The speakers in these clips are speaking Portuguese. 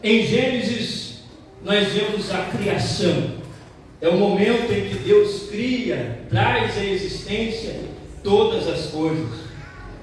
Em Gênesis, nós vemos a criação. É o momento em que Deus cria, traz à existência todas as coisas.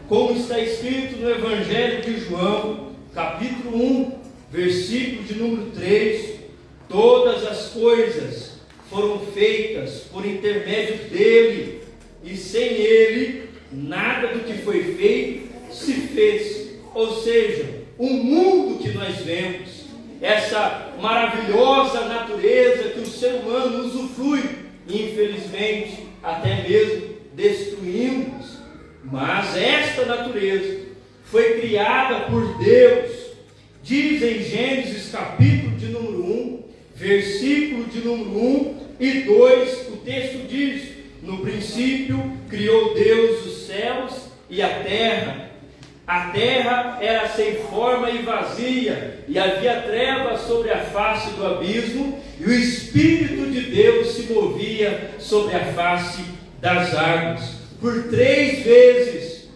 Como está escrito no Evangelho de João, capítulo 1, versículo de número 3, todas as coisas foram feitas por intermédio dele, e sem ele, nada do que foi feito se fez. Ou seja, o mundo que nós vemos, essa maravilhosa natureza que o ser humano usufrui, infelizmente, até mesmo destruímos. Mas esta natureza foi criada por Deus. Diz em Gênesis capítulo de número 1, versículo de número 1 e 2, o texto diz: no princípio criou Deus os céus e a terra. A terra era sem forma e vazia, e havia trevas sobre a face do abismo, e o Espírito de Deus se movia sobre a face das águas. Por três vezes,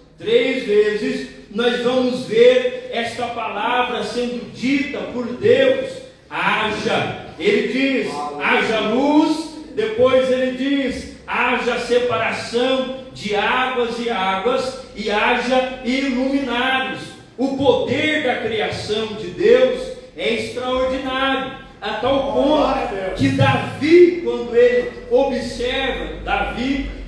nós vamos ver esta palavra sendo dita por Deus: haja. Ele diz: haja luz. Depois ele diz: haja separação de águas e águas, e haja iluminados. O poder da criação de Deus é extraordinário, a tal ponto que Davi, quando ele observa,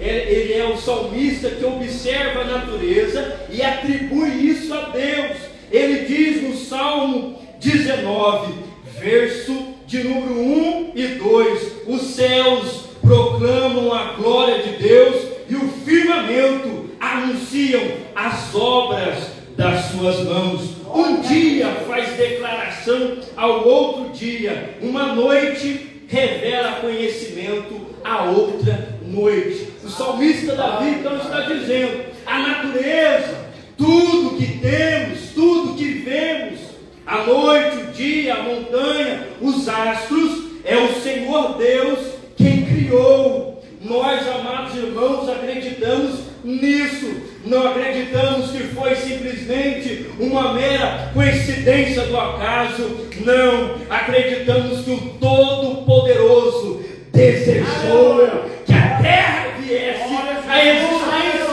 ele é o salmista que observa a natureza e atribui isso a Deus. Ele diz no Salmo 19, verso de número 1 e 2: os céus proclamam a glória de Deus, e o firmamento anunciam as obras das suas mãos. Um dia faz declaração ao outro dia, uma noite revela conhecimento a outra noite. O salmista Davi então está dizendo: a natureza, tudo que temos, tudo que vemos, a noite, o dia, a montanha, os astros, é o Senhor Deus quem criou. Nós, amados irmãos, acreditamos nisso. Não acreditamos que foi simplesmente uma mera coincidência do acaso. Não, acreditamos que o Todo-Poderoso desejou que a terra viesse à existência.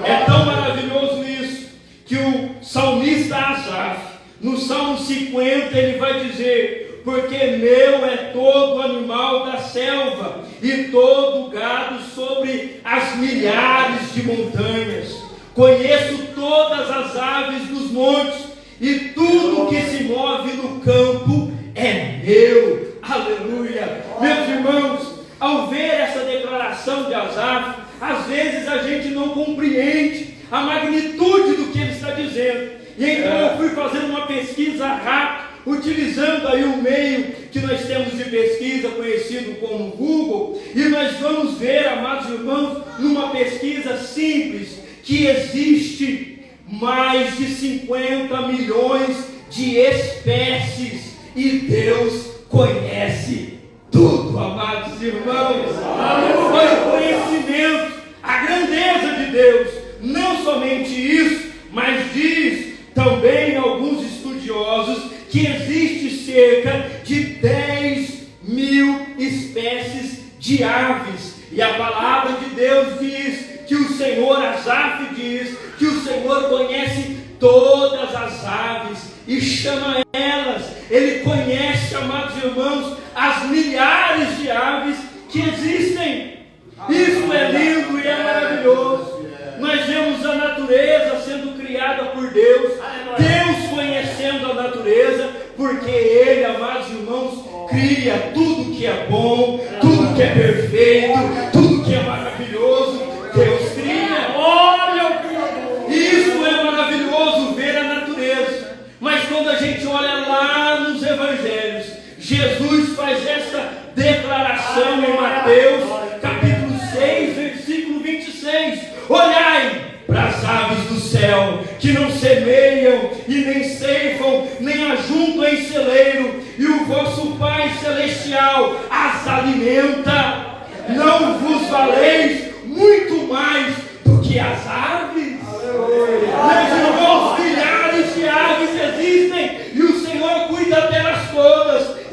É tão maravilhoso isso, que o salmista Asaf, no Salmo 50, ele vai dizer: porque meu é todo animal da selva, e todo gado sobre as milhares de montanhas. Conheço todas as aves dos montes, e tudo que se move no campo é meu. Aleluia! Meus irmãos, ao ver essa declaração de Asaf, às vezes a gente não compreende a magnitude do que ele está dizendo. E então eu fui fazer uma pesquisa rápida, utilizando aí o meio que nós temos de pesquisa conhecido como Google, e nós vamos ver, amados irmãos, numa pesquisa simples, que existe mais de 50 milhões de espécies, e Deus conhece tudo, amados irmãos. Foi o conhecimento, a grandeza de Deus. Não somente isso, mas diz também alguns estudiosos que existe cerca de 10 mil espécies de aves. E a palavra de Deus diz que o Senhor, Asaf diz, que o Senhor conhece todas as aves e chama elas. Ele conhece, amados irmãos, as milhares de aves que existem. Isso é lindo e é maravilhoso. Nós vemos a natureza sendo criada por Deus, Deus conhecendo a natureza, porque Ele, amados irmãos, cria tudo que é bom, tudo que é perfeito, tudo que é maravilhoso. Deus cria. Olha o Criador. Isso é maravilhoso, ver a natureza. Mas quando a gente olha lá nos evangelhos, Jesus faz essa declaração em Mateus, capítulo 6, versículo 26. Olhai para as aves do céu, que não semeiam e nem ceifam, nem ajuntam em celeiro, e o vosso Pai Celestial as alimenta. Não vos valeis muito mais do que as aves? Meus irmãos, milhares de aves existem, e o Senhor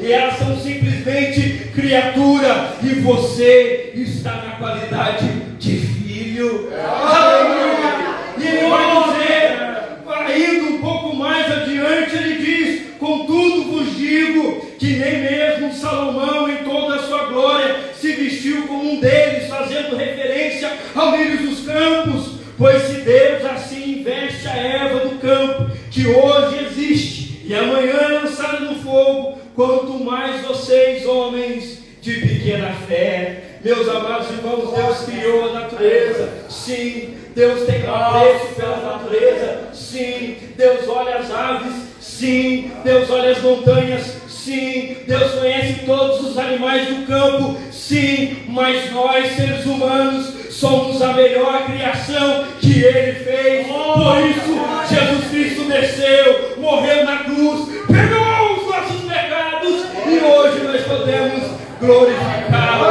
e elas são simplesmente criatura, e você está na qualidade de filho. Aleluia! E ele vai dizer, indo um pouco mais adiante, ele diz: contudo vos digo que nem mesmo Salomão em toda a sua glória se vestiu como um deles, fazendo referência ao lírio dos campos. Pois se Deus assim veste a erva do campo, que hoje existe e amanhã é lançada no fogo, quanto mais vocês, homens de pequena fé. Meus amados irmãos, Deus criou a natureza, sim. Deus tem apreço pela natureza, sim. Deus olha as aves, sim. Deus olha as montanhas, sim. Deus conhece todos os animais do campo, sim. Mas nós, seres humanos, somos a melhor criação que Ele fez. Por isso, Jesus Cristo desceu, morreu na cruz, perdoou os nossos pecados, e hoje nós podemos glorificá-lo.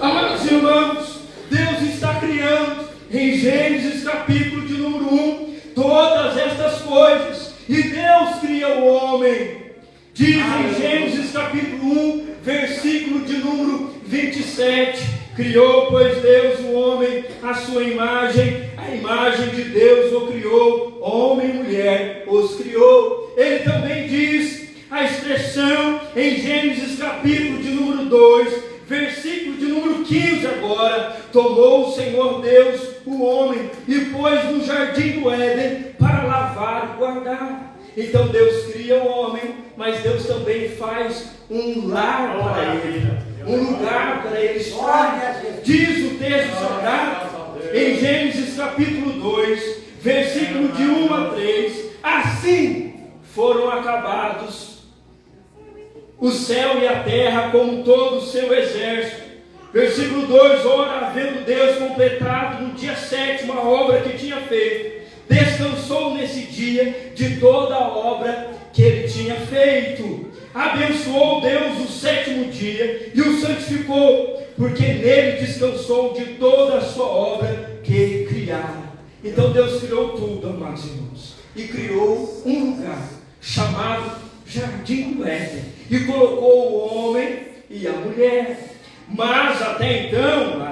Amados irmãos, Deus está criando em Gênesis capítulo de número 1 todas estas coisas, e Deus cria o homem. Diz em Gênesis capítulo 1, versículo de número 27, criou, pois Deus o homem à sua imagem, a imagem de Deus o criou, homem e mulher os criou. Ele também diz a expressão em Gênesis capítulo de número 2, versículo de número 15 agora: tomou o Senhor Deus o homem e pôs no jardim do Éden para lavar e guardar. Então Deus cria o homem, mas Deus também faz um lar para ele, um lugar para ele estar. Diz o texto sagrado em Gênesis capítulo 2, versículo de 1 a 3: assim foram acabados o céu e a terra com todo o seu exército. Versículo 2: ora, havendo Deus completado no dia 7º a obra que tinha feito, descansou nesse dia de toda a obra que ele tinha feito. Abençoou Deus o 7º dia e o santificou, porque nele descansou de toda a sua obra que ele criara. Então Deus criou tudo, amados irmãos, e criou um lugar chamado Jardim do Éden, e colocou o homem e a mulher. Mas até então,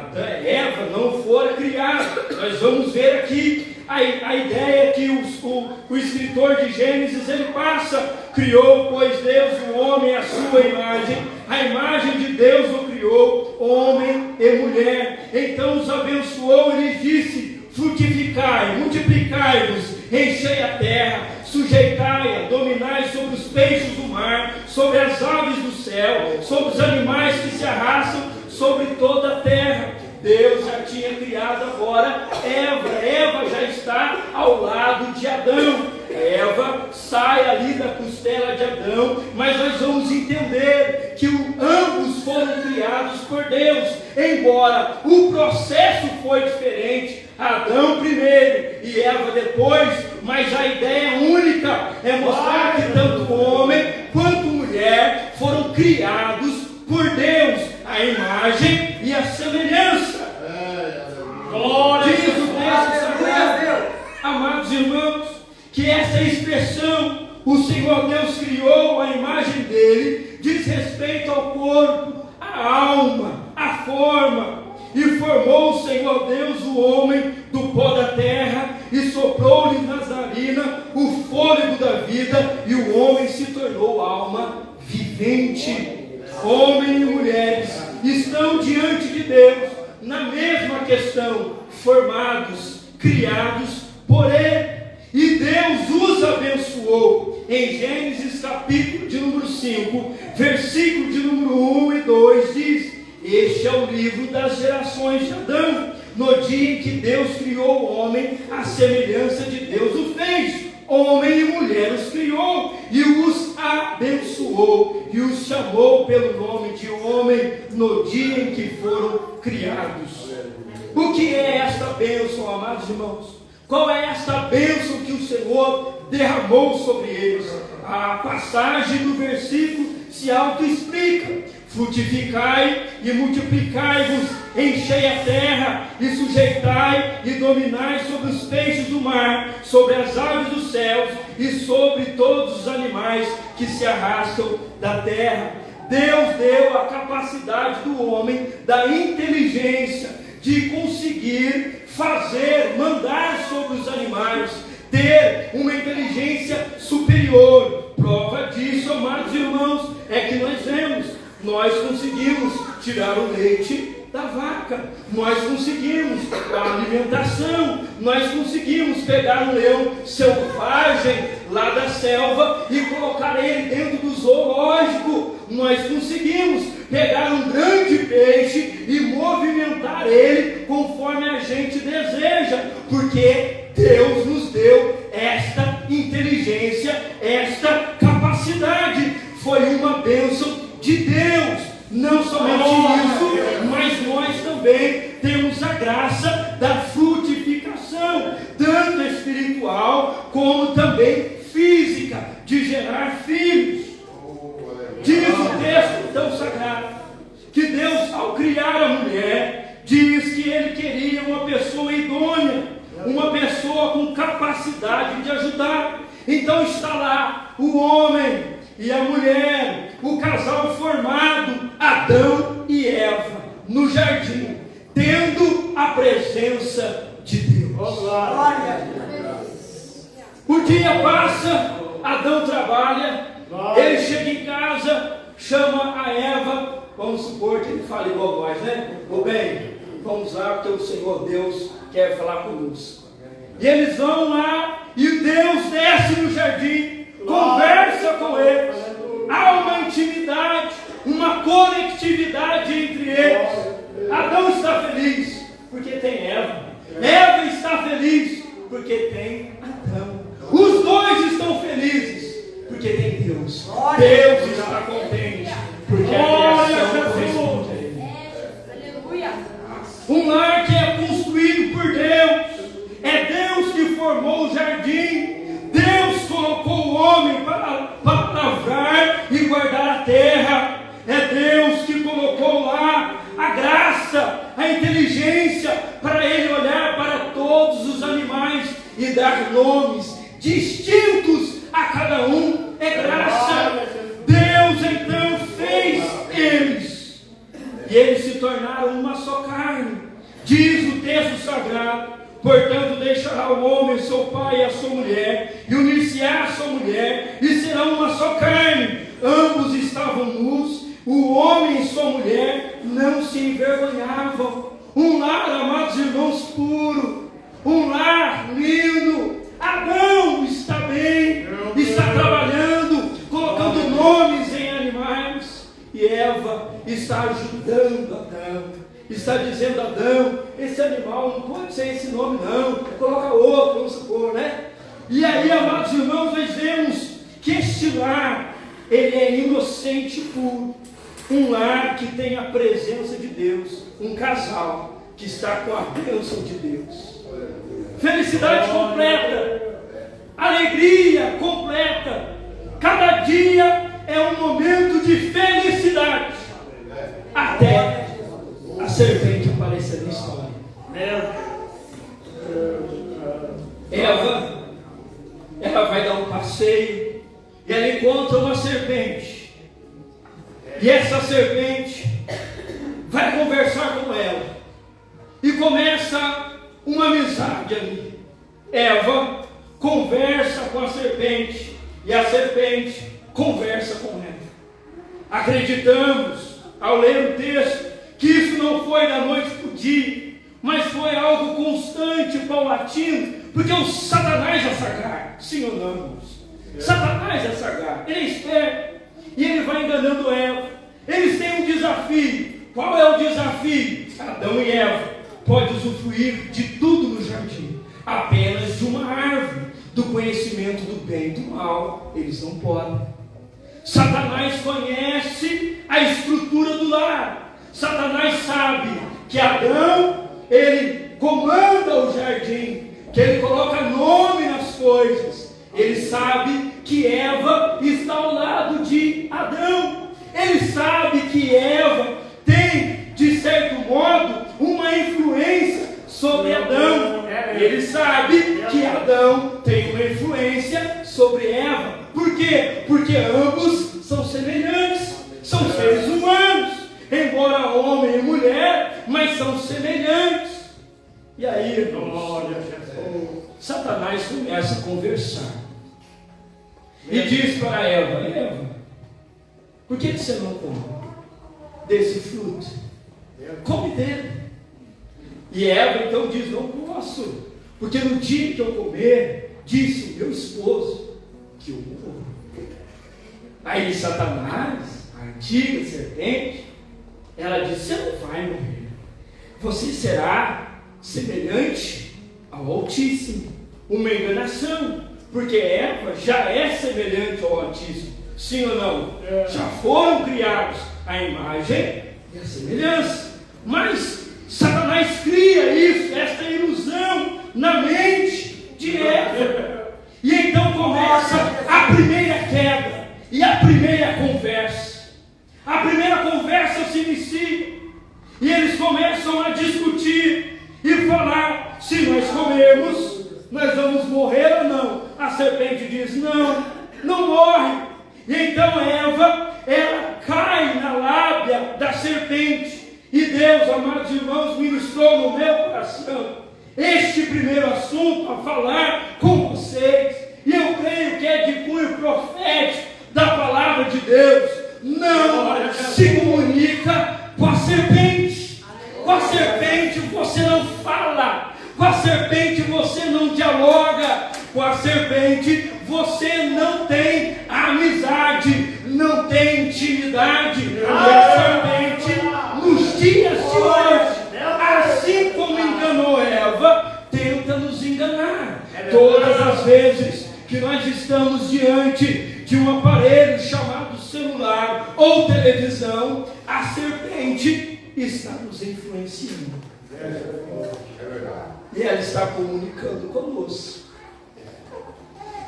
Eva não fora criada. Nós vamos ver aqui a ideia que o escritor de Gênesis ele passa: criou, pois Deus o homem à sua imagem, a imagem de Deus o criou, homem e mulher. Então os abençoou e lhes disse: frutificai, multiplicai-vos, enchei a terra, sujeitai-a, dominai sobre os peixes do mar, sobre as aves do céu, sobre os animais que se arrastam sobre toda a terra. Deus já tinha criado agora Eva já está ao lado de Adão. Eva sai ali da costela de Adão, mas nós vamos entender que ambos foram criados por Deus, embora o processo foi diferente. Adão primeiro e Eva depois, mas a ideia única é mostrar que tanto homem quanto mulher foram criados por Deus, a imagem e a semelhança. Diz o texto sagrado, amados irmãos, que essa expressão, o Senhor Deus criou a imagem dele, diz respeito ao corpo, à alma, à forma. E formou o Senhor Deus o homem do pó da terra, e soprou-lhe nas narinas o fôlego da vida, e o homem se tornou alma vivente. Homens e mulheres estão diante de Deus na mesma questão, formados, criados por Ele. E Deus os abençoou. Em Gênesis capítulo de número 5, versículo de número 1 e 2 diz: este é o livro das gerações de Adão, no dia em que Deus criou o homem, à semelhança de Deus o fez. Homem e mulher os criou, e os abençoou, e os chamou pelo nome de homem, no dia em que foram criados. O que é esta bênção, amados irmãos? Qual é esta bênção que o Senhor derramou sobre eles? a passagem do versículo se autoexplica: frutificai e multiplicai-vos, enchei a terra e sujeitai e dominai sobre os peixes do mar, sobre as aves dos céus e sobre todos os animais que se arrastam da terra. Deus deu a capacidade do homem, da inteligência, de conseguir fazer, mandar sobre os animais, ter uma inteligência superior. Prova disso, amados irmãos, é que nós conseguimos tirar o leite da vaca, nós conseguimos a alimentação, nós conseguimos pegar um leão selvagem lá da selva e colocar ele dentro do zoológico, nós conseguimos pegar um grande peixe e movimentar ele conforme a gente deseja, porque Deus nos deu esta inteligência, esta capacidade. Foi uma bênção de Deus. Não somente isso, mas nós também temos a graça da frutificação, tanto espiritual como também física, de gerar filhos. Diz o texto tão sagrado que Deus, ao criar a mulher, diz que Ele queria uma pessoa idônea, uma pessoa com capacidade de ajudar. Então está lá o homem e a mulher, o casal formado, Adão e Eva, no jardim, tendo a presença de Deus. O dia passa, Adão trabalha, ele chega em casa, chama a Eva, vamos supor que ele fale igual nós, né? Ô bem, vamos lá porque o Senhor Deus quer falar conosco. E eles vão lá e Deus desce no jardim, conversa com eles, há uma intimidade, uma conectividade entre eles. Adão está feliz porque tem Eva, Eva está feliz porque tem Adão, os dois estão felizes porque tem Deus. Deus está contente porque a criação corresponde a Ele. Um lar que é construído por Deus, é Deus que formou o jardim. Deus colocou o homem para lavrar e guardar a terra. É Deus que colocou lá a graça, a inteligência, para ele olhar para todos os animais e dar nomes distintos a cada um. É graça. Deus então fez eles, e eles se tornaram uma só carne. Diz o texto sagrado: portanto deixará o homem seu pai e a sua mulher, e unir-se-á a sua mulher, e serão uma só carne. Ambos estavam nus, o homem e sua mulher não se envergonhavam. Um lar, amados irmãos, puro, um lar lindo. Adão está bem, está trabalhando, colocando nomes em animais, e Eva está ajudando Adão. Está dizendo: Adão, esse animal não pode ser esse nome não, coloca outro, vamos supor, né? E aí, amados irmãos, nós vemos que este lar, ele é inocente e puro, um lar que tem a presença de Deus, um casal que está com a bênção de Deus, felicidade completa, alegria completa, cada dia é um momento de felicidade, até a serpente aparecer na história. Ela vai dar um passeio e ela encontra uma serpente. E essa serpente vai conversar com ela. E começa uma amizade ali. Eva conversa com a serpente e a serpente conversa com ela. Acreditamos, ao ler o texto, que isso não foi da noite para o dia, mas foi algo constante, paulatino, porque o Satanás é sagaz, sim ou não, irmãos? Satanás é sagaz, ele é esperto, e ele vai enganando Eva. Eles têm um desafio. Qual é o desafio? Adão e Eva podem usufruir de tudo no jardim, apenas de uma árvore, do conhecimento do bem e do mal, eles não podem. Satanás conhece a estrutura do lar. Satanás sabe que Adão, ele comanda o jardim, que ele coloca nome nas coisas. Ele sabe que Eva Adão. Ele sabe que Eva tem, de certo modo, uma influência sobre Adão. Ele sabe que Adão tem uma influência sobre Eva. Por quê? Porque ambos são semelhantes, são seres humanos, embora homem e mulher, mas são semelhantes. E aí, irmãos, Satanás começa a conversar e diz para Eva: Eva, por que você não come desse fruto? Come dele. E Eva então diz: não posso, porque no dia que eu comer, disse o meu esposo que eu morro. Aí Satanás, a antiga serpente, ela diz: você não vai morrer, você será semelhante ao Altíssimo. Uma enganação, porque Eva já é semelhante ao Altíssimo, sim ou não? Já foram criados a imagem e a semelhança, mas Satanás cria isso, esta ilusão na mente de Eva, e então começa a primeira queda e a primeira conversa. A primeira conversa se inicia e eles começam a discutir e falar: se nós comermos, nós vamos morrer ou não? A serpente diz: não, não morre. E então Eva, ela cai na lábia da serpente. E Deus, amados irmãos, ministrou no meu coração este primeiro assunto a falar com vocês. E eu creio que é de cunho profético da palavra de Deus. Não se comunica com a serpente. Com a serpente você não fala. Com a serpente você não dialoga. Com a serpente você não tem amizade, não tem intimidade. E a serpente, nos dias de hoje, assim como enganou Eva, tenta nos enganar. Todas as vezes que nós estamos diante de um aparelho chamado celular ou televisão, a serpente está nos influenciando. E ela está comunicando conosco.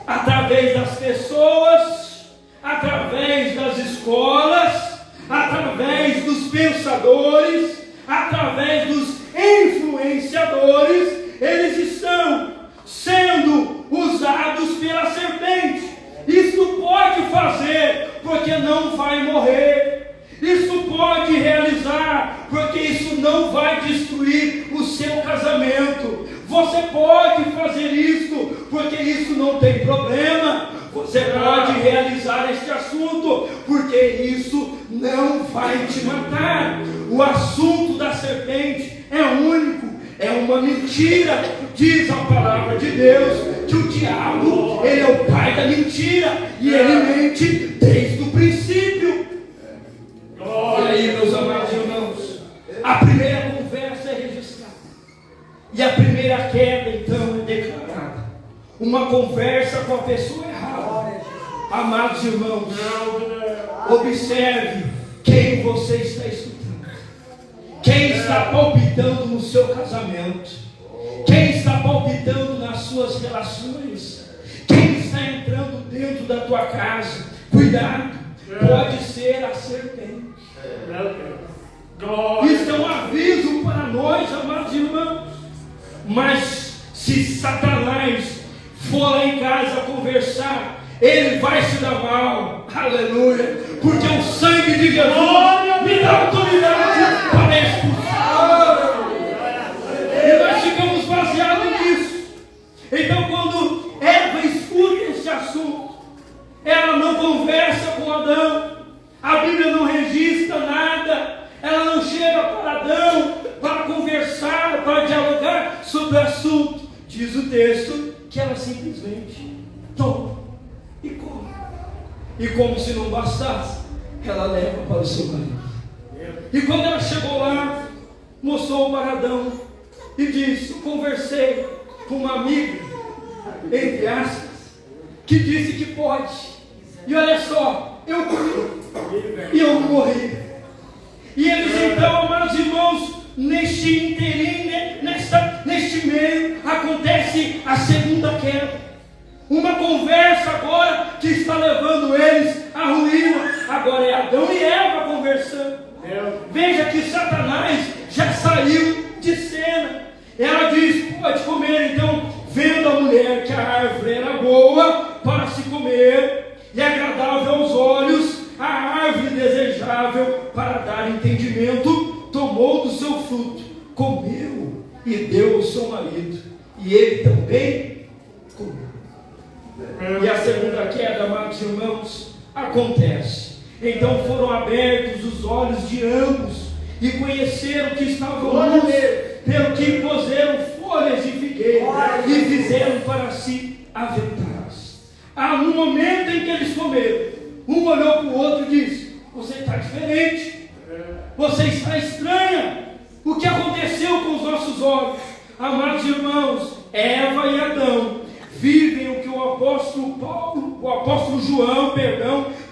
Através das pessoas, através das escolas, através dos pensadores, através dos influenciadores, eles estão sendo usados pela serpente. Isso pode fazer, porque não vai morrer. Isso pode realizar, porque isso não vai destruir o seu casamento. Você pode fazer isso, porque isso não tem problema. Você pode realizar este assunto, porque isso não vai te matar. O assunto da serpente é único, é uma mentira. Diz a palavra de Deus que o diabo, ele é o pai da mentira, e ele mente desde o princípio. E aí, meus amados irmãos, a primeira conversa é registrada, e a primeira queda então é declarada. Uma conversa com a pessoa errada. Amados irmãos, observe quem você está escutando, quem está palpitando no seu casamento, quem está palpitando nas suas relações, quem está entrando dentro da tua casa. Cuidado, pode ser a serpente. Isso é um aviso para nós, amados irmãos. Mas se Satanás for lá em casa conversar, ele vai se dar mal. Aleluia. Porque o sangue de Jesus me dá autoridade para expulsar. E nós ficamos baseados nisso. Então, quando Eva escuta esse assunto, ela não conversa com Adão. A Bíblia não registra nada. Ela não chega para Adão para conversar, para dialogar sobre o assunto. Diz o texto que ela simplesmente toma e come. E como se não bastasse, ela leva para o seu marido. E quando ela chegou lá, mostrou para Adão e disse: eu conversei com uma amiga, entre aspas, que disse que pode. E olha só, eu comi e eu morri. E eles então, amados irmãos, neste inteirinho, neste meio, acontece a segunda queda. Uma conversa agora que está levando eles à ruína. A agora é Adão e Eva conversando. Veja que Satanás já saiu de cena. Ela diz: pode comer. Então, vendo a mulher que a árvore era boa para se comer e agradável aos olhos, a árvore desejável para dar entendimento, tomou do seu fruto, comeu e deu ao seu marido, e ele também comeu. E a segunda queda, amados irmãos, acontece. Então foram abertos os olhos de ambos e conheceram que estavam nus, pelo que puseram folhas de figueira e fizeram para si aventares. No momento em que eles comeram, um olhou para o outro e disse: você está diferente, você está estranha. O que aconteceu com os nossos olhos? Amados irmãos, Eva e Adão vivem o que o apóstolo João,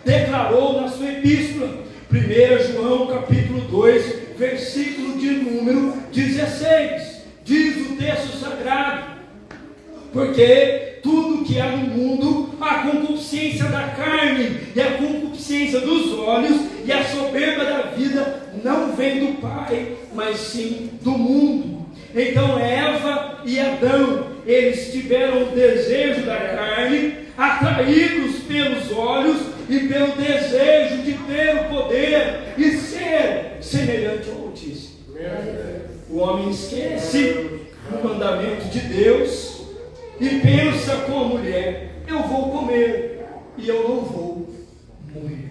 declarou na sua epístola, 1 João capítulo 2, versículo de número 16, diz o texto sagrado: porque tudo que há no mundo, a concupiscência da carne e a concupiscência dos olhos e a soberba da vida, não vem do Pai, mas sim do mundo. Então Eva e Adão, eles tiveram o desejo da carne, atraídos pelos olhos e pelo desejo de ter o poder e ser semelhante ao Altíssimo. O homem esquece o mandamento de Deus e pensa com a mulher: eu vou comer e eu não vou morrer.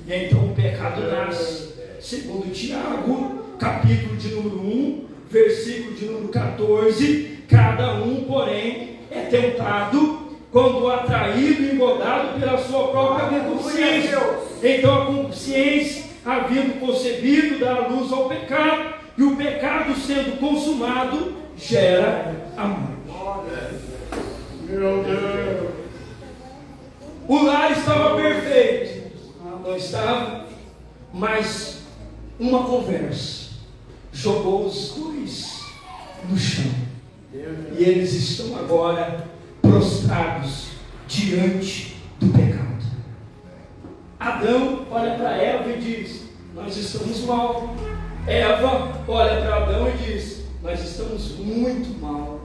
E então o pecado nasce, segundo Tiago, capítulo de número 1, versículo de número 14: cada um, porém, é tentado quando atraído e engodado pela sua própria concupiscência. Então a concupiscência, havendo concebido, dá luz ao pecado, e o pecado, sendo consumado, gera a morte. Meu Deus! O lar estava perfeito, não estava, mas uma conversa jogou os dois no chão, e eles estão agora prostrados diante do pecado. Adão olha para Eva e diz: nós estamos mal. Eva olha para Adão e diz: nós estamos muito mal.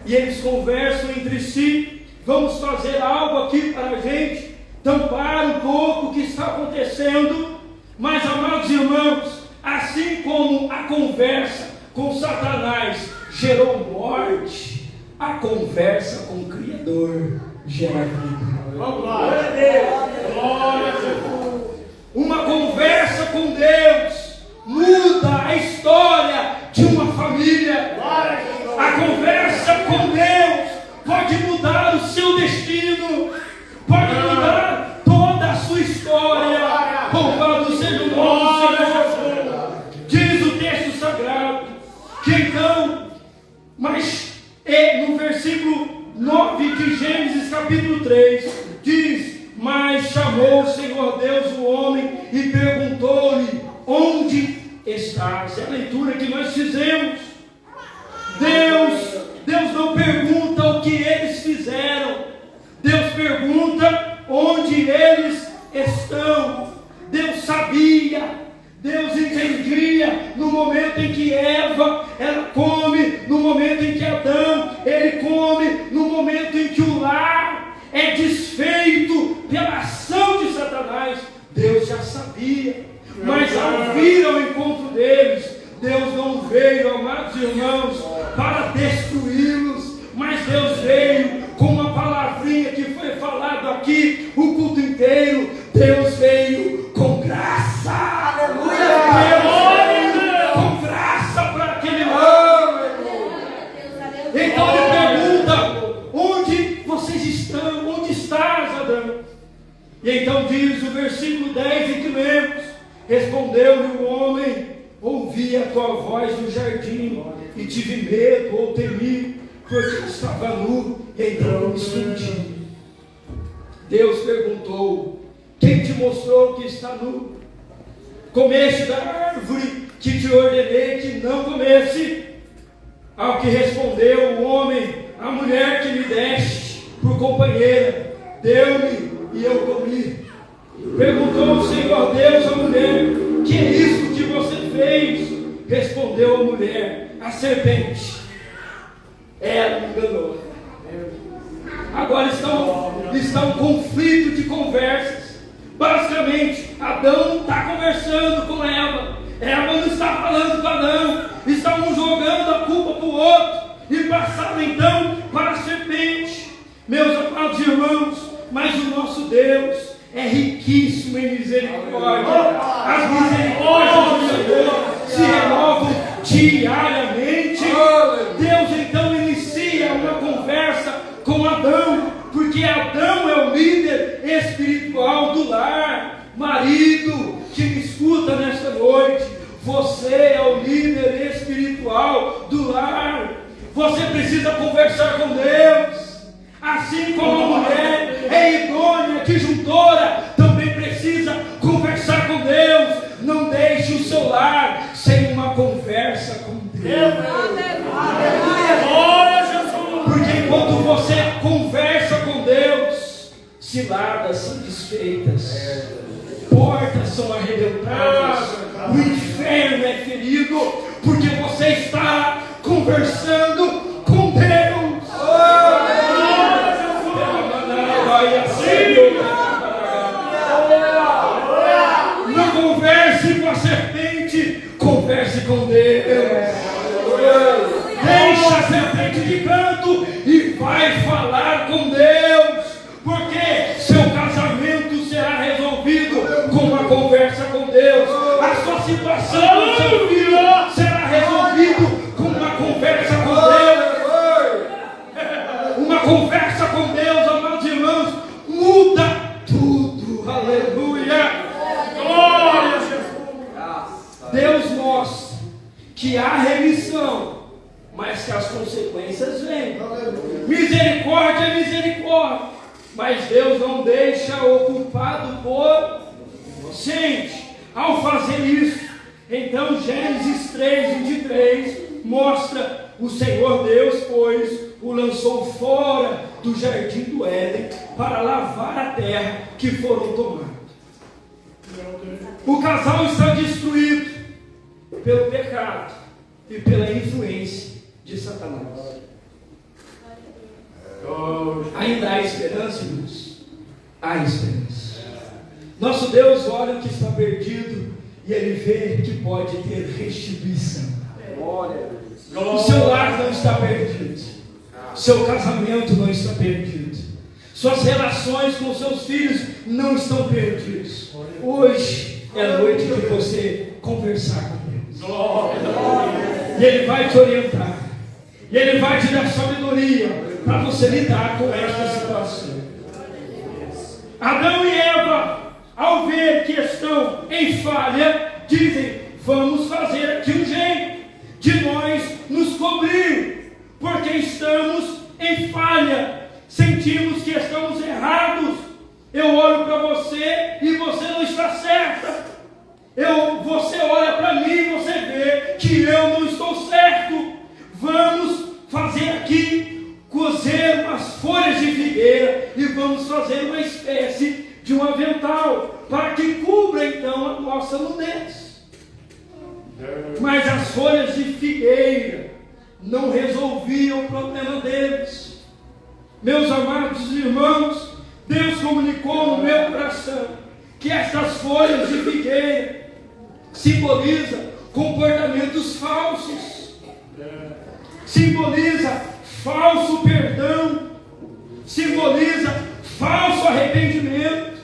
E eles conversam entre si: vamos fazer algo aqui para a gente tampar um pouco o que está acontecendo. Mas, amados irmãos, assim como a conversa com Satanás gerou morte, a conversa com o Criador gera vida. Glória a Deus! Glória a Deus! Uma conversa com Deus muda a história de uma família. A conversa com Deus pode mudar o seu destino, pode mudar toda a sua história. Louvado seja o nome do Senhor. Diz o texto sagrado que então, mas no versículo 9 de Gênesis capítulo 3, diz: mas chamou o Senhor Deus o homem e perguntou-lhe: onde estás? É a leitura que nós fizemos. Deus não pergunta o que eles fizeram, Deus pergunta onde eles estão. Deus sabia, Deus entendia no momento em que Eva ela come, no momento em que Adão ele come, no momento em que o lar é desfeito pela ação de Satanás. Deus já sabia, mas ao vir ao encontro deles, Deus não veio, amados irmãos, para destruí-los, mas Deus veio com uma palavrinha que foi falado aqui o culto inteiro. Deus veio com graça. Aleluia! Deus com graça para aquele homem. Então ele pergunta: onde vocês estão? Onde estás, Adão? E então diz o versículo 10 em que lemos: respondeu-lhe o homem: ouvi a tua voz no jardim e tive medo ou temi, porque estava nu, então me escondi. Deus perguntou: quem te mostrou que está nu? Comeste da árvore que te ordenei que não comesse? Ao que respondeu o homem: a mulher que me deste por companheira deu-me e eu comi. Perguntou o Senhor Deus à mulher: que é isso que você fez? Respondeu a mulher: a serpente, ela me enganou. Agora está um conflito de conversas. Basicamente, Adão está conversando com Eva. Eva não está falando com Adão. Estão um jogando a culpa para o outro. E passaram então para a serpente. Meus amados irmãos, mas o nosso Deus é riquíssimo em misericórdia. As misericórdias do Senhor se renovam diariamente. Deus então inicia uma conversa com Adão, porque Adão é o líder espiritual do lar. Marido que me escuta nesta noite, você é o líder espiritual do lar. Você precisa conversar com Deus. Assim como a mulher é idônea, disjuntora, também precisa conversar com Deus. Não deixe o seu lar sem uma conversa com Deus. Porque enquanto você conversa com Deus, ciladas são desfeitas, portas são arrebentadas, o inferno é ferido, porque você está conversando com Deus. Não converse com a serpente, converse com Deus. Deixa a serpente de canto e vai falar com Deus, porque seu casamento será resolvido com uma conversa com Deus. A sua situação do seu filho será resolvido com uma conversa com Deus. Uma conversa com Deus, amados irmãos, muda tudo. Aleluia. Glória a Jesus. Deus mostra que há remissão, mas que as consequências vêm. Misericórdia é misericórdia, mas Deus não deixa o culpado por inocente. Ao fazer isso, então Gênesis 3:23 mostra o Senhor Deus, pois o lançou fora do jardim do Éden para lavar a terra que foram tomados. O casal está destruído pelo pecado e pela influência de Satanás. Ainda há esperança, irmãos? Há esperança. Nosso Deus olha o que está perdido e Ele vê que pode ter restituição. O seu lar não está perdido. Seu casamento não está perdido. Suas relações com seus filhos não estão perdidos. Hoje é a noite de você conversar com Deus. E Ele vai te orientar. E Ele vai te dar sabedoria para você lidar com esta situação. Adão e Eva, ao ver que estão em falha, dizem: vamos fazer aqui um jeito de nós nos cobrir, porque estamos em falha, sentimos que estamos errados. Eu olho para você e você não está certa. Você olha para mim e você vê que eu não estou certo. Vamos fazer aqui, cozer umas folhas de figueira e vamos fazer uma espécie de um avental para que cubra então a nossa nudez. Mas as folhas de figueira não resolviam o problema deles. Meus amados irmãos, Deus comunicou no meu coração que estas folhas de figueira simbolizam comportamentos falsos, simboliza falso perdão, simboliza falso arrependimento,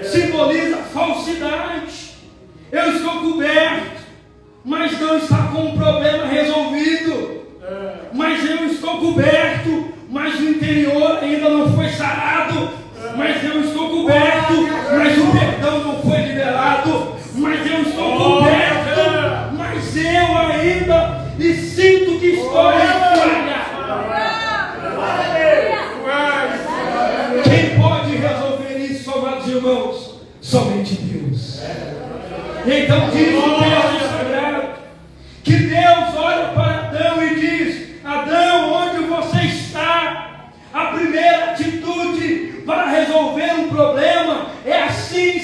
simboliza falsidade. Eu estou coberto, mas não está com o problema resolvido. Mas eu estou coberto, mas o interior ainda não foi sarado. Mas eu estou coberto, mas o perdão não foi liberado. Mas eu estou coberto, mas eu ainda e sinto que estou em falha. Quem pode resolver isso, amados irmãos? Somente Deus. Então diz o texto sagrado que Deus olha para Adão e diz: Adão, onde você está? A primeira atitude para resolver um problema é assim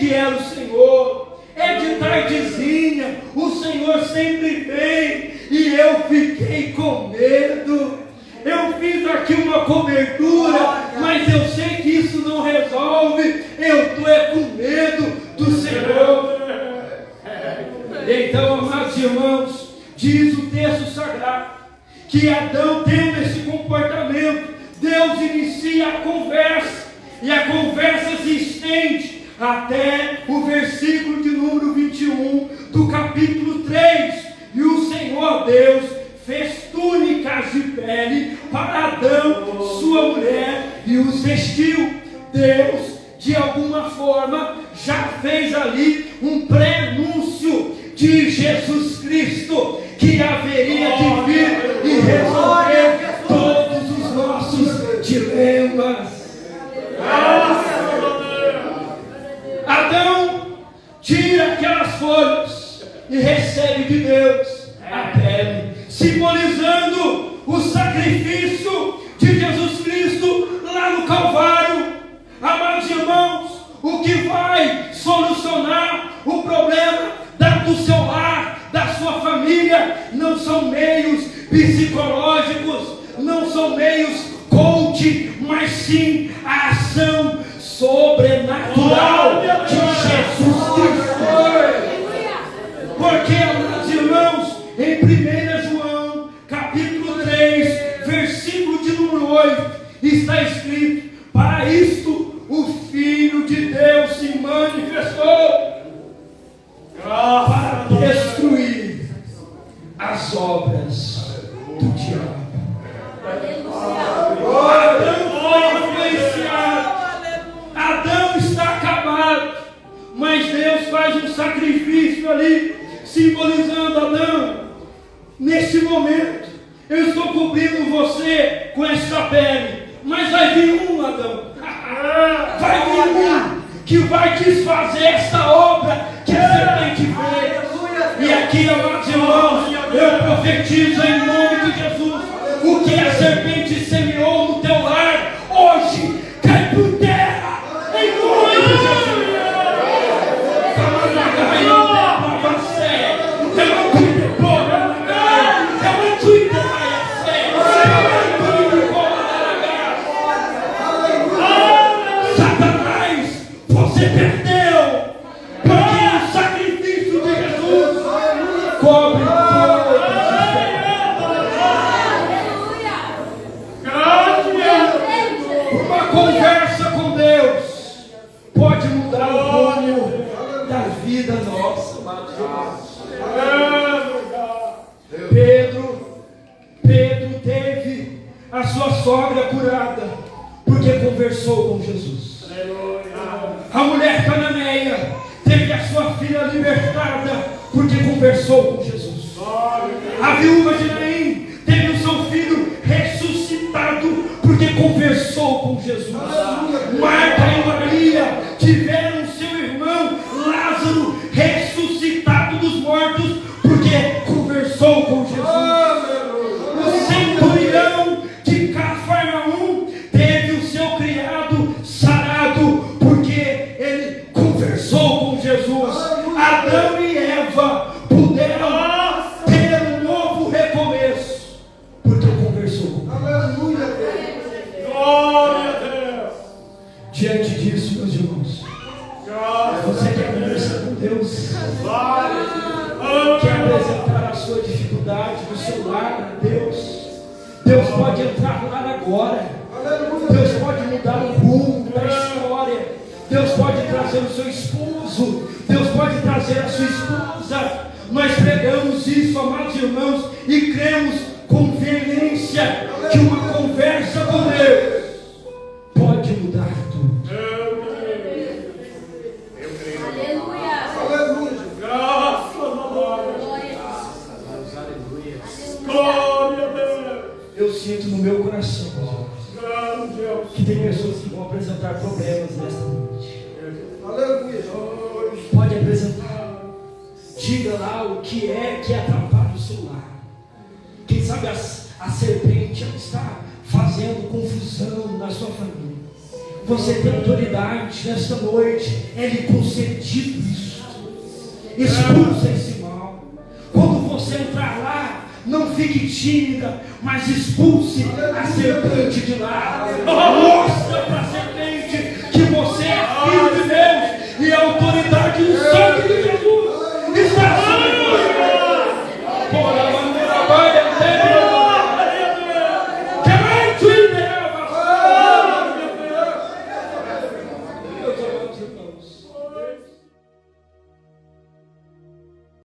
que era o Senhor. É de tardezinha, o Senhor sempre vem, e eu fiquei com medo. Eu fiz aqui uma cobertura, mas eu sei que isso não resolve. Eu estou com medo do Senhor. Então, amados irmãos, diz o texto sagrado que Adão, tendo esse comportamento, Deus inicia a conversa, e a conversa se estende até o versículo de número 21 do capítulo 3. E o Senhor Deus fez túnicas de pele para Adão, sua mulher, e os vestiu. Deus, de alguma forma, já fez ali um prenúncio de Jesus Cristo, que haveria de vir e resolver todos os nossos dilemas. Adão tira aquelas folhas e recebe de Deus a pele, simbolizando o sacrifício de Jesus Cristo lá no Calvário. Amados irmãos, o que vai solucionar o problema do seu lar, da sua família, não são meios psicológicos, não são meios coach, mas sim a ação sobrenatural de Jesus Cristo. Porque, amados irmãos, em 1 João, capítulo 3, versículo de número 8, está escrito: para isto o Filho de Deus se manifestou, para destruir as obras do diabo. Adão foi influenciado, Adão está acabado, mas Deus faz um sacrifício ali, simbolizando: Adão, neste momento eu estou cobrindo você com essa pele, mas vai vir um, Adão, vai vir um que vai desfazer essa obra que a serpente fez. E aqui, amados irmãos, eu profetizo em nome de Jesus: o que a serpente semeou no teu lar, hoje cai por terra, em nome de Jesus. Satanás, você perdeu, porque o sacrifício de Jesus cobre todas as pedras. Uma conversa com Deus pode mudar o rumo da vida nossa. Pedro teve a sua sogra curada porque conversou com Jesus. A mulher cananeia teve a sua filha libertada porque conversou com Jesus. A viúva de Naim teve o seu filho ressuscitado porque conversou com Jesus. Marta e Maria tiveram seu irmão Lázaro ressuscitado dos mortos porque conversou com Jesus. O centurião de Cafarnaum teve o seu criado sarado porque ele conversou com Jesus. Adão e Eva puderam ter um novo recomeço porque conversou com Deus. Aleluia, Deus. Glória a Deus. Diante disso, meus irmãos, você quer conversar com Deus? Quer apresentar a sua dificuldade no seu lar a Deus? Deus pode entrar no lar agora. Deus pode mudar o rumo da história. Deus pode trazer o seu esposo. Deus pode trazer a sua esposa. Nós pregamos isso, amados irmãos, e cremos com veemência que uma conversa com Deus pode mudar tudo. Eu sinto no meu coração que tem pessoas que vão apresentar problemas nesta noite. Pode apresentar. Diga lá o que atrapalha o seu lar. Quem sabe a serpente está fazendo confusão na sua família. Você tem autoridade nesta noite. É lhe concedido isso. Expulsa esse mal. Quando você entrar lá, não fique tímida, mas expulse a serpente de lá. Mostra para a serpente que você é